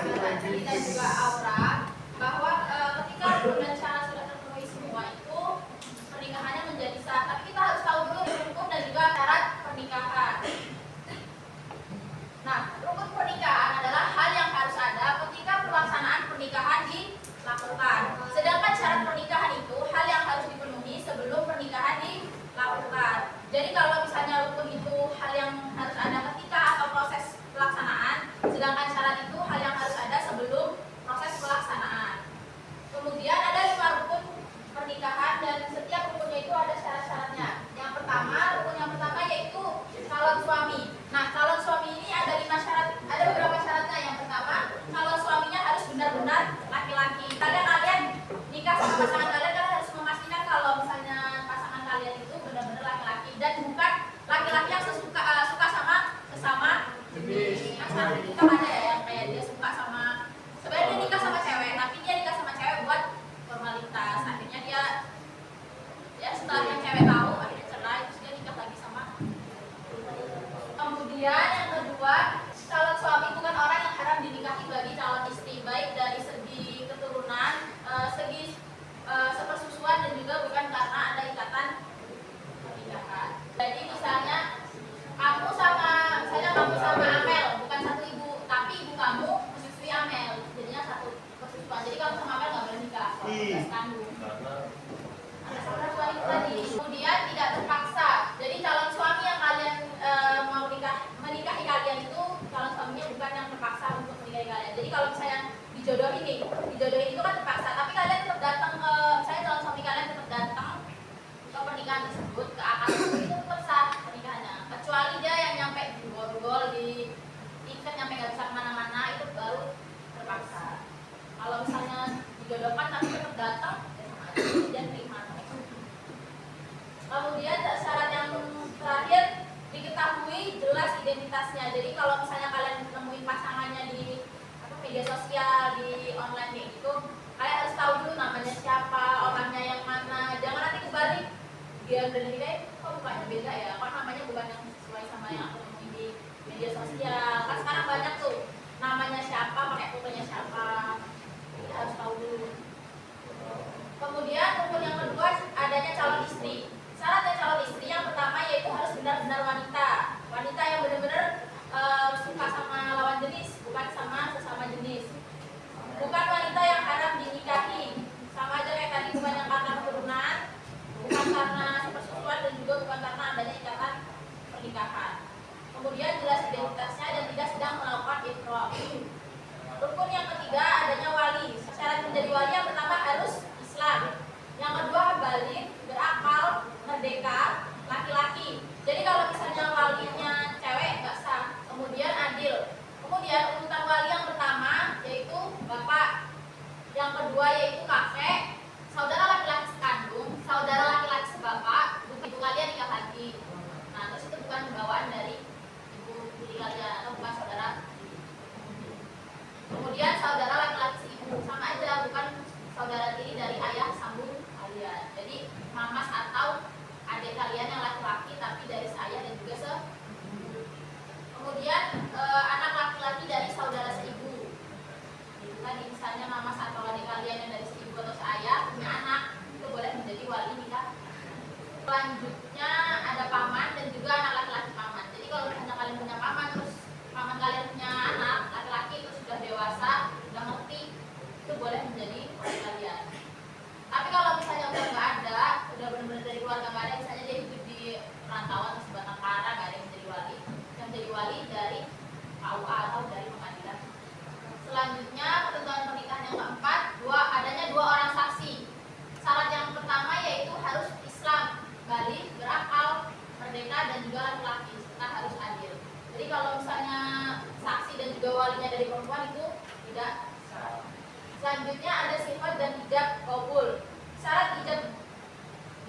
Tadi dan juga Aura bahwa ketika rukun dan syarat sudah terpenuhi semua itu pernikahannya menjadi sah. Tapi kita harus tahu dulu rukun dan juga syarat pernikahan. Nah, rukun pernikahan adalah hal yang harus ada ketika pelaksanaan pernikahan dilakukan. Sedangkan syarat pernikahan itu hal yang harus dipenuhi sebelum pernikahan dilakukan. Jadi kalau misalnya rukun itu hal yang harus ada ketika atau proses pelaksanaan, sedangkan syarat itu hal yang harus ada sebelum proses pelaksanaan. Kemudian ada 5 rukun pernikahan dan setiap rukunnya itu ada syarat-syaratnya. Yang pertama, rukun yang pertama yaitu calon suami. Nah, calon suami ini ada 5 syarat, ada beberapa syaratnya. Yang pertama, calon suaminya harus benar-benar laki-laki. Kalian nikah sama pasangan kalian harus memastikan kalau misalnya pasangan kalian itu benar-benar laki-laki dan bukan laki-laki yang suka sama sesama jenis. Kan sekarang nikah ada ya yang kayak dia suka sama, sebenarnya dia nikah sama cewek tapi dia nikah sama cewek buat formalitas. Akhirnya dia ya setelah yang cewek tahu akhirnya cerai, terus dia nikah lagi sama. Kemudian yang kedua, calon suami bukan orang yang haram dinikahi bagi calon istri, baik dari segi keturunan, segi sepersusuan dan juga bukan karena ada ikatan pernikahan. Jadi misalnya kamu sama Amel bukan satu ibu, tapi ibu kamu menyusui Amel, jadinya satu persusuan. Jadi kamu sama Amel nggak boleh nikah, kalau kandung. Ada sepersusuan itu tadi. Kemudian tidak terpaksa. Jadi calon suami yang kalian mau menikahi kalian itu calon suaminya bukan yang terpaksa untuk menikahi kalian. Jadi kalau misalnya dijodohin itu kan terpaksa, tapi kalian tetap datang ke, misalnya calon suami kalian tetap datang ke pernikahan tersebut, ke akad tersebut, itu tetap sah pernikahannya. Kecuali dia yang nyampe gol di ikat nyampe nggak bisa kemana-mana, itu baru terpaksa. Kalau misalnya dijodohkan tapi tetap datang, ya sama aja dan terima. Kemudian syarat yang terakhir, diketahui jelas identitasnya. Jadi kalau misalnya kalian nemuin pasangannya di media sosial, di online kayak gitu, kalian harus tahu dulu namanya siapa, orangnya yang mana. Jangan nanti kebalik dia udah dinikahin, kok mukanya beda ya, kok namanya bukan yang sesuai sama yang aku nemuin di media sosial. Kan sekarang banyak tuh namanya siapa, pakai fotonya siapa. Kita harus tahu dulu. Kemudian rukun yang kedua, adanya calon istri. Syaratnya calon istri yang pertama yaitu harus benar-benar wanita yang benar-benar suka sama lawan jenis, bukan sama sesama jenis. Bukan wanita yang haram dinikahi, sama aja kayak tadi, bukan yang karena keturunan, bukan karena sepersusuan dan juga bukan karena adanya ikatan pernikahan. Kemudian jelas identitasnya dan tidak sedang melakukan ikrar. Rukun yang ketiga, adanya wali. Syarat menjadi wali yang pertama harus Islam. Yang kedua, balik, berakal, merdeka, laki-laki. Jadi kalau misalnya walinya cewek nggak sah. Kemudian adil. Kemudian urutan wali yang pertama yaitu bapak. Yang kedua yaitu kakek, saudara laki-laki sekandung, saudara laki-laki sebapak, ibu kalian nikah lagi. Nah, terus itu bukan bawaan dari ibu tiri kalian atau bukan saudara. Kemudian saudara laki-laki seibu, sama aja, bukan saudara tiri dari ayah sambung kalian. Jadi mamas atau adik kalian yang laki-laki tapi dari saya dan juga kemudian anak laki-laki dari saudara seibu. Jadi tadi misalnya mamas atau adik kalian yang dari seibu atau seayah punya anak, itu boleh menjadi wali nikah. Selanjutnya ada paman dan juga anak laki-laki paman. Jadi kalau misalnya kalian punya paman, terus paman kalian punya anak laki-laki itu sudah dewasa, sudah ngerti, itu boleh menjadi wali kalian. Tapi kalau misalnya udah nggak ada, udah benar-benar dari keluarga nggak ada, misalnya dia hidup di perantauan atau sebatang kara, nggak ada yang menjadi wali. Yang menjadi wali dari KUA atau dari pengadilan. Selanjutnya ketentuan pernikahan yang keempat, adanya 2 orang saksi. Syarat yang pertama yaitu harus Islam, balik, berakal, merdeka dan juga laki-laki, serta harus adil. Jadi kalau misalnya saksi dan juga walinya dari perempuan itu tidak syarat. Selanjutnya ada sifat dan ijab qabul. Syarat ijab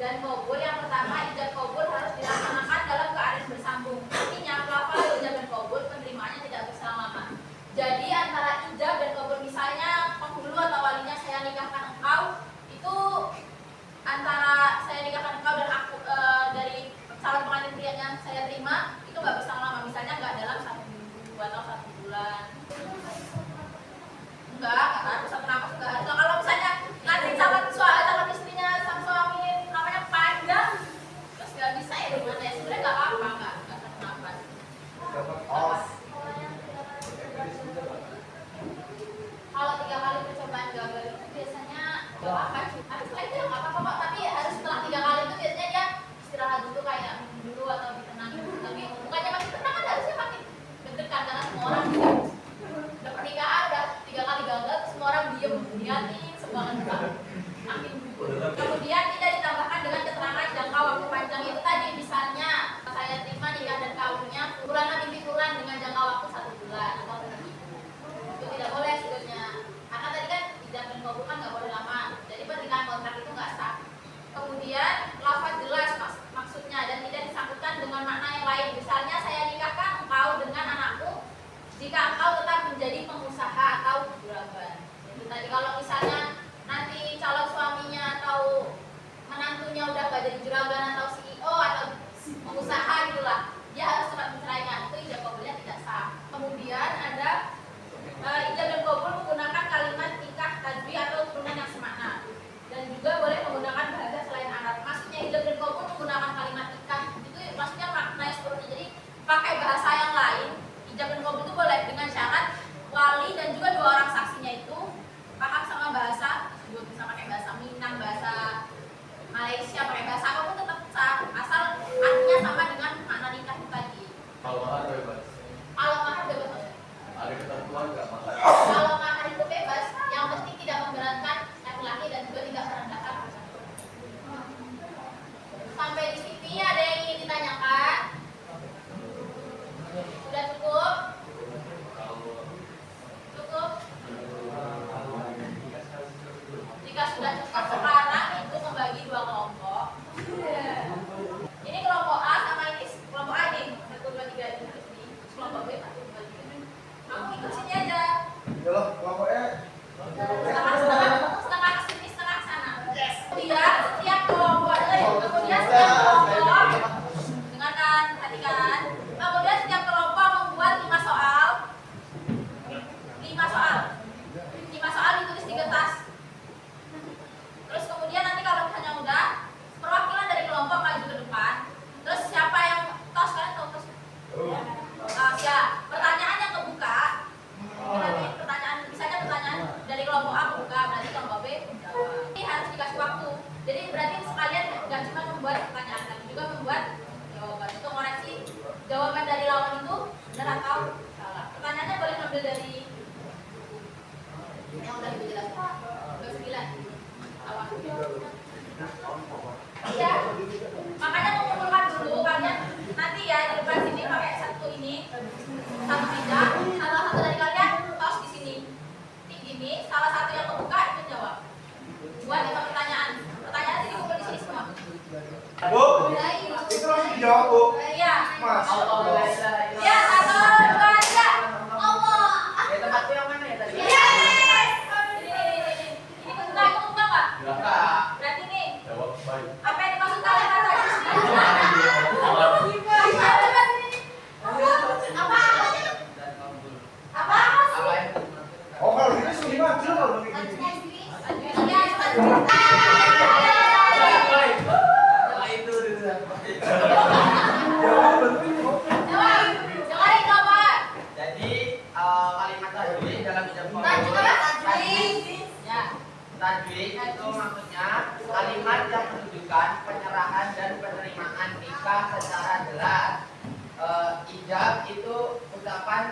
dan qabul yang pertama, ijab qabul harus dilaksanakan dalam keadaan bersambung. Artinya pelafalan ijab dan qabul penerimaannya tidak bersama-sama. Jadi antara ijab dan qabul, misalnya penghulu atau walinya saya nikahkan engkau, itu antara saya nikahkan engkau dan aku dari calon pengantin pria yang saya terima itu nggak bersama-sama. Misalnya nggak dalam 1 minggu atau 1 bulan. semua orang diem, liatin semuanya makin gugur. Kemudian tidak ditambahkan dengan keterangan jangka waktu panjang itu tadi, misalnya saya terima nikah dan kawinnya bulan inti bulan dengan jangka waktu 1 bulan atau lebih. Itu tidak boleh sebetulnya, karena tadi kan ijab dan kabul kan nggak boleh lama, jadi pernikahan kontrak itu nggak sah. Kemudian lafaz jelas maksudnya dan tidak disangkutkan dengan makna yang lain. Misalnya saya nikahkan engkau dengan anakku jika engkau tetap menjadi pengusaha atau juragan. Itu tadi kalau misalnya nanti calon suaminya atau menantunya udah gak jadi juragan atau CEO atau pengusaha gitulah, dia harus cepat menceraikan. Itu ijab kabulnya tidak sah. Kemudian ada ijab dan kabul menggunakan kalimat nikah tajwid atau turunan yang semakna, dan juga boleh menggunakan bahasa selain Arab. Maksudnya ijab dan kabul menggunakan kalimat nikah itu maksudnya maknanya seperti, jadi pakai bahasa yang lain. Ijab dan kabul itu boleh dengan syarat wali dan juga 2 orang saksinya itu paham sama bahasa tersebut, bisa pakai bahasa Minang, bahasa Malaysia, pakai bahasa apapun tetap sah, asal artinya sama dengan makna nikah itu tadi. Kalau mahar bebas. Kalau mahar bebas. Ada ketentuan nggak mahar? Kalau mahar itu bebas, yang penting tidak memberatkan laki-laki dan juga tidak merendahkan perempuan. Sampai di sini ada yang ingin ditanyakan? Sudah cukup? Cukup? Jika sudah cukup, sekarang itu membagi 2 kelompok. Ini kelompok A sama ini kelompok A nih, 1, 2, 3 ini. Kelompok B 1, 2, 3. Kamu ikut sini aja. Yalah, kelompok E. Setengah ke sini, setengah ke sana. Kemudian setiap kelompok, dengarkan tadi kan. Kemudian setiap kelompok membuat 5 soal. 5 soal. 5 soal ditulis di kertas. Terus kemudian nanti kalau misalnya udah, perwakilan dari kelompok maju ke depan. Terus siapa yang tos, kalian tahu tos? Ya, pertanyaan yang kebuka. Nanti pertanyaan, misalnya pertanyaan dari kelompok A kebuka, berarti kelompok B menjawab. Ini harus dikasih waktu. Jadi berarti sekalian nggak cuma membuat pertanyaan, tapi juga membuat jawaban. Untuk koreksi jawaban dari lawan itu benar atau salah. Pertanyaannya boleh ngambil dari yang udah lebih jelas. 29. Awal. Iya. Makanya mengumpulkan dulu kalian nanti ya di depan sini pakai satu ini, satu meja, salah satu dari kalian tos di sini. Ini salah satu yang kebuka itu jawab. Buat 5 pertanyaan. Pertanyaan jadi kumpul di sini semua. Bu, itu langsung dijawab, Bu. Iya. Mas. Ya, 1, 2, 3. Allah. Ya, tempatku yang mana ya tadi? Yes. Ini kebuka itu kebuka nggak? Enggak. Berarti nih. Jawab baik. Apa yang dimaksud kalian tadi? Apa? Oh, kalau gitu sudah maju kalau begini. Jadi kalimat tajwid dalam ijab kabul, tajwid itu maksudnya kalimat yang menunjukkan penyerahan dan penerimaan nikah secara jelas. Ijab itu ucapan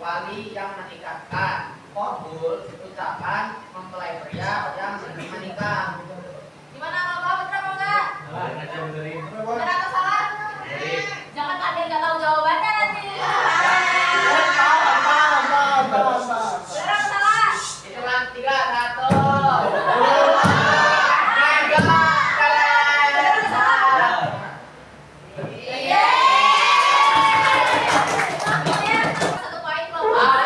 wali yang menikahkan, kabul ucapan mempelai pria yang menerima nikah. Gimana kalau kamu bener apa enggak? Aja benerin. Bener atau salah? Jangan kalian nggak tahu jawabannya nanti. Bener atau salah? Hitungan 3, 1. Satu poin kelompok.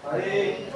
Baik.